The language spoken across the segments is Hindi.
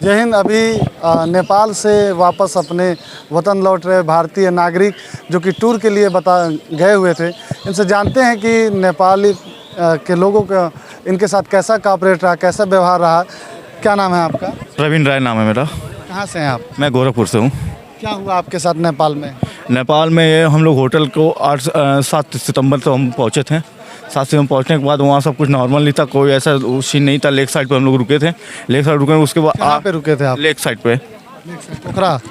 जय हिंद। अभी नेपाल से वापस अपने वतन लौट रहे भारतीय नागरिक जो कि टूर के लिए गए हुए थे, इनसे जानते हैं कि नेपाली के लोगों का इनके साथ कैसा कॉपरेट रहा, कैसा व्यवहार रहा। क्या नाम है आपका? प्रवीण राय नाम है मेरा। कहाँ से हैं आप? मैं गोरखपुर से हूँ। क्या हुआ आपके साथ नेपाल में? नेपाल में ये हम लोग होटल को 7 सितंबर तो हम पहुँचे थे। 7 सितंबर पहुँचने के बाद वहाँ सब कुछ नॉर्मल नहीं था, कोई ऐसा सीन नहीं था। लेक साइड पे हम लोग रुके थे। लेक साइड रुके, उसके बाद कहाँ पे रुके थे आप? लेक साइड पे,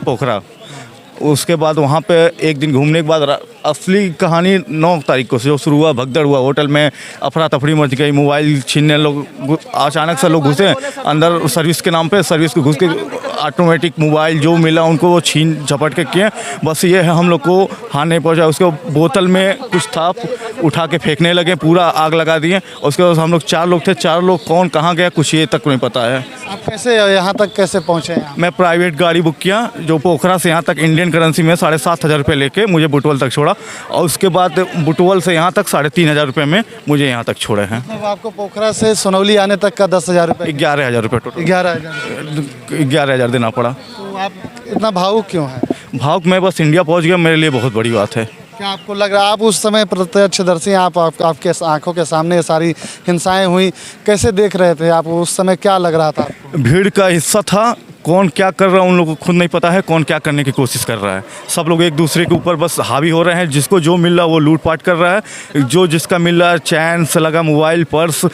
पोखरा। उसके बाद वहाँ पे एक दिन घूमने के बाद असली कहानी 9 तारीख को जो शुरू हुआ, भगदड़ हुआ होटल में, अफरा तफरी मच गई, मोबाइल छीनने लोग, अचानक से लोग घुसे अंदर सर्विस के नाम पे, सर्विस को घुस के ऑटोमेटिक मोबाइल जो मिला उनको वो छीन झपट के किए। बस ये है, हम लोग को हानि नहीं पहुँचा। उसके बोतल में कुछ था, उठा के फेंकने लगे, पूरा आग लगा दिए। उसके बाद हम लोग 4 लोग थे, 4 लोग कौन कहाँ गया कुछ ये तक नहीं पता है। आप कैसे यहाँ तक कैसे पहुँचे? मैं प्राइवेट गाड़ी बुक किया जो पोखरा से यहाँ तक इंडियन करेंसी में 7,500 रुपये लेके मुझे बुटवल तक छोड़ा, और उसके बाद बुटवल से यहाँ तक 3,500 रुपये में मुझे यहाँ तक छोड़े हैं। तो आपको पोखरा से सोनौली आने तक का 10,000 रुपये? 11,000 रुपये टोटल। 11,000 देना पड़ा। तो आप इतना भावुक क्यों हैं? भावुक मैं बस इंडिया पहुँच गया, मेरे लिए बहुत बड़ी बात है। क्या आपको लग रहा है, आप उस समय प्रत्यक्षदर्शी हैं, आपके आंखों के सामने ये सारी हिंसाएं हुई, कैसे देख रहे थे आप उस समय? क्या लग रहा था आपको? भीड़ का हिस्सा था, कौन क्या कर रहा है उन लोगों को खुद नहीं पता है, कौन क्या करने की कोशिश कर रहा है। सब लोग एक दूसरे के ऊपर बस हावी हो रहे हैं, जिसको जो मिल रहा है वो लूटपाट कर रहा है, जो जिसका मिल रहा है चैन से लगा मोबाइल, पर्स,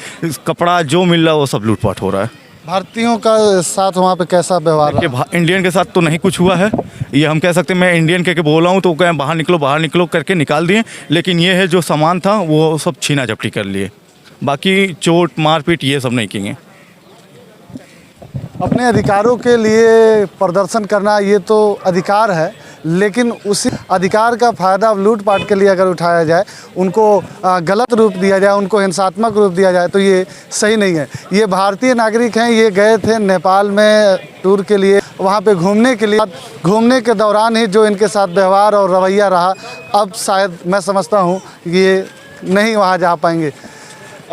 कपड़ा जो मिल रहा है वो सब लूटपाट हो रहा है। भारतीयों का साथ वहाँ पे कैसा व्यवहार रहा? इंडियन के साथ तो नहीं कुछ हुआ है, ये हम कह सकते हैं। मैं इंडियन कह के बोला हूँ तो कहें बाहर निकलो करके निकाल दिए, लेकिन ये है जो सामान था वो सब छीना झपटी कर लिए। बाकी चोट मारपीट ये सब नहीं किए। अपने अधिकारों के लिए प्रदर्शन करना ये तो अधिकार है, लेकिन उसी अधिकार का फ़ायदा लूटपाट के लिए अगर उठाया जाए, उनको गलत रूप दिया जाए, उनको हिंसात्मक रूप दिया जाए, तो ये सही नहीं है। ये भारतीय नागरिक हैं, ये गए थे नेपाल में टूर के लिए, वहाँ पे घूमने के लिए। घूमने के दौरान ही जो इनके साथ व्यवहार और रवैया रहा, अब शायद मैं समझता हूँ ये नहीं वहाँ जा पाएंगे।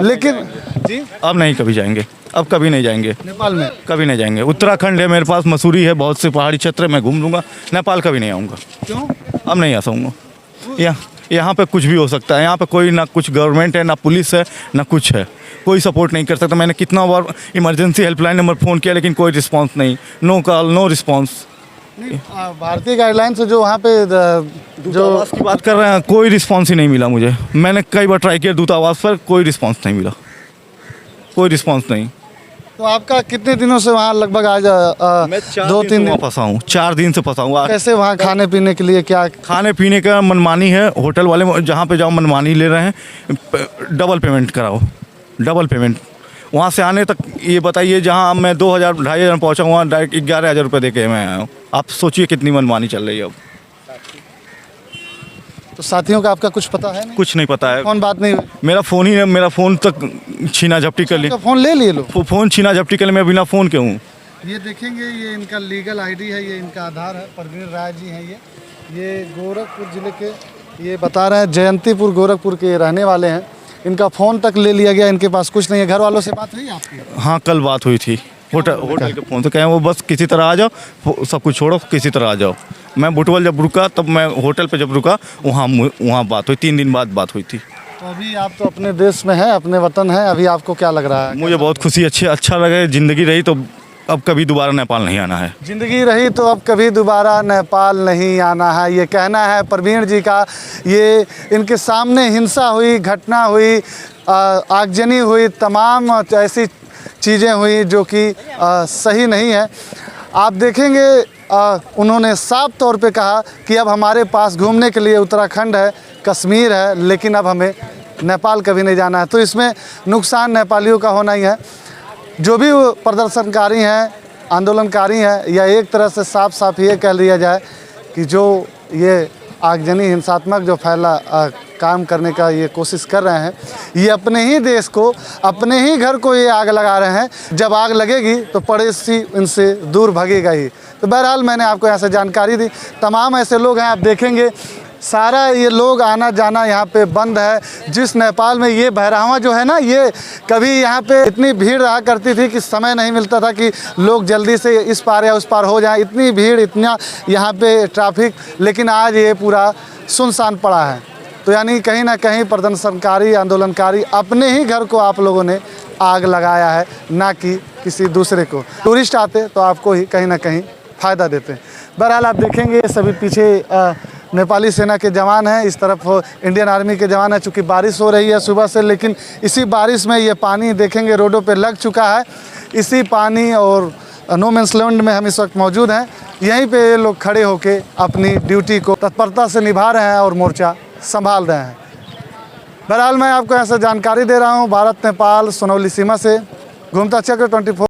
लेकिन जी अब नहीं कभी जाएंगे, अब कभी नहीं जाएंगे नेपाल में, कभी नहीं जाएंगे। उत्तराखंड है मेरे पास, मसूरी है, बहुत से पहाड़ी क्षेत्र में घूम लूँगा। नेपाल कभी नहीं आऊँगा। क्यों? अब नहीं आ सकूँगा। यहाँ पे कुछ भी हो सकता है। यहाँ पे कोई ना कुछ गवर्नमेंट है, ना पुलिस है, ना कुछ है, कोई सपोर्ट नहीं कर सकता। मैंने कितना बार इमरजेंसी हेल्पलाइन नंबर फ़ोन किया, लेकिन कोई रिस्पांस नहीं, नो कॉल नो रिस्पांस। भारतीय गाइडलाइन से जो वहाँ पे जो आवास की बात कर रहे हैं, कोई रिस्पांस ही नहीं मिला मुझे। मैंने कई बार ट्राई किया दूतावास पर, कोई रिस्पांस नहीं मिला, कोई रिस्पांस नहीं। तो आपका कितने दिनों से वहाँ लगभग आज मैं 2-3 दिन फंसा हूँ, 4 दिन से फंसा हूँ। कैसे वहाँ खाने पीने के लिए क्या? खाने पीने का मनमानी है, होटल वाले जहाँ पे जाओ मनमानी ले रहे हैं। डबल पेमेंट कराओ, डबल पेमेंट। वहाँ से आने तक ये बताइए, जहाँ मैं 2,000-2,500 पहुँचा, वहाँ डायरेक्ट 11,000 रुपये दे के मैं आया हूँ। आप सोचिए कितनी मनमानी चल रही है अब। तो साथियों का आपका कुछ पता है? नहीं, कुछ नहीं पता है। कौन बात नहीं? मेरा फ़ोन तक छीना झपटी कर ली। फ़ोन ले लिए लोग? फ़ोन छीना झपटी कर ली, मैं बिना फ़ोन के हूँ। ये देखेंगे, ये इनका लीगल आईडी है, ये इनका आधार है। प्रवीण राय जी हैं ये गोरखपुर ज़िले के, ये बता रहे हैं जयंतीपुर गोरखपुर के रहने वाले हैं। इनका फ़ोन तक ले लिया गया, इनके पास कुछ नहीं है। घर वालों से बात हुई आपकी? हाँ, कल बात हुई थी होटल के फ़ोन से। कहें वो बस किसी तरह आ जाओ, सब कुछ छोड़ो, किसी तरह आ जाओ। मैं बुटवल जब रुका, तब मैं होटल पे जब रुका, वहाँ बात हुई। 3 दिन बाद बात हुई थी। तो अभी आप तो अपने देश में हैं, अपने वतन हैं, अभी आपको क्या लग रहा है? मुझे बहुत खुशी, अच्छा लगे। ज़िंदगी रही तो अब कभी दोबारा नेपाल नहीं आना है। ज़िंदगी रही तो अब कभी दोबारा नेपाल नहीं आना है, ये कहना है प्रवीण जी का। ये इनके सामने हिंसा हुई, घटना हुई, आगजनी हुई, तमाम ऐसी चीज़ें हुई जो कि सही नहीं है। आप देखेंगे उन्होंने साफ तौर पे कहा कि अब हमारे पास घूमने के लिए उत्तराखंड है, कश्मीर है, लेकिन अब हमें नेपाल कभी नहीं जाना है। तो इसमें नुकसान नेपालियों का होना ही है। जो भी प्रदर्शनकारी हैं, आंदोलनकारी हैं, या एक तरह से साफ ये कह लिया जाए कि जो ये आगजनी हिंसात्मक जो काम करने का ये कोशिश कर रहे हैं, ये अपने ही देश को, अपने ही घर को ये आग लगा रहे हैं। जब आग लगेगी तो पड़ोसी इनसे दूर भागेगा ही। तो बहरहाल मैंने आपको यहाँ से जानकारी दी। तमाम ऐसे लोग हैं, आप देखेंगे सारा ये लोग आना जाना यहाँ पे बंद है। जिस नेपाल में ये बहरावा जो है ना, ये कभी यहाँ पे इतनी भीड़ रहा करती थी कि समय नहीं मिलता था कि लोग जल्दी से इस पार या उस पार हो जाएं, इतनी भीड़, इतना यहाँ पे ट्रैफिक। लेकिन आज ये पूरा सुनसान पड़ा है। तो यानी कहीं ना कहीं प्रदर्शनकारी, आंदोलनकारी अपने ही घर को आप लोगों ने आग लगाया है, ना कि किसी दूसरे को। टूरिस्ट आते तो आपको ही कहीं ना कहीं फ़ायदा देते हैं। बहरहाल आप देखेंगे सभी पीछे नेपाली सेना के जवान हैं, इस तरफ इंडियन आर्मी के जवान हैं। चूँकि बारिश हो रही है सुबह से, लेकिन इसी बारिश में ये पानी देखेंगे रोडों पे लग चुका है। इसी पानी और नो मैंस लैंड में हम इस वक्त मौजूद हैं। यहीं पे ये लोग खड़े होकर अपनी ड्यूटी को तत्परता से निभा रहे हैं और मोर्चा संभाल रहे हैं। बहरहाल मैं आपको ऐसा जानकारी दे रहा हूँ भारत नेपाल सुनौली सीमा से। घूमता चक्र 24।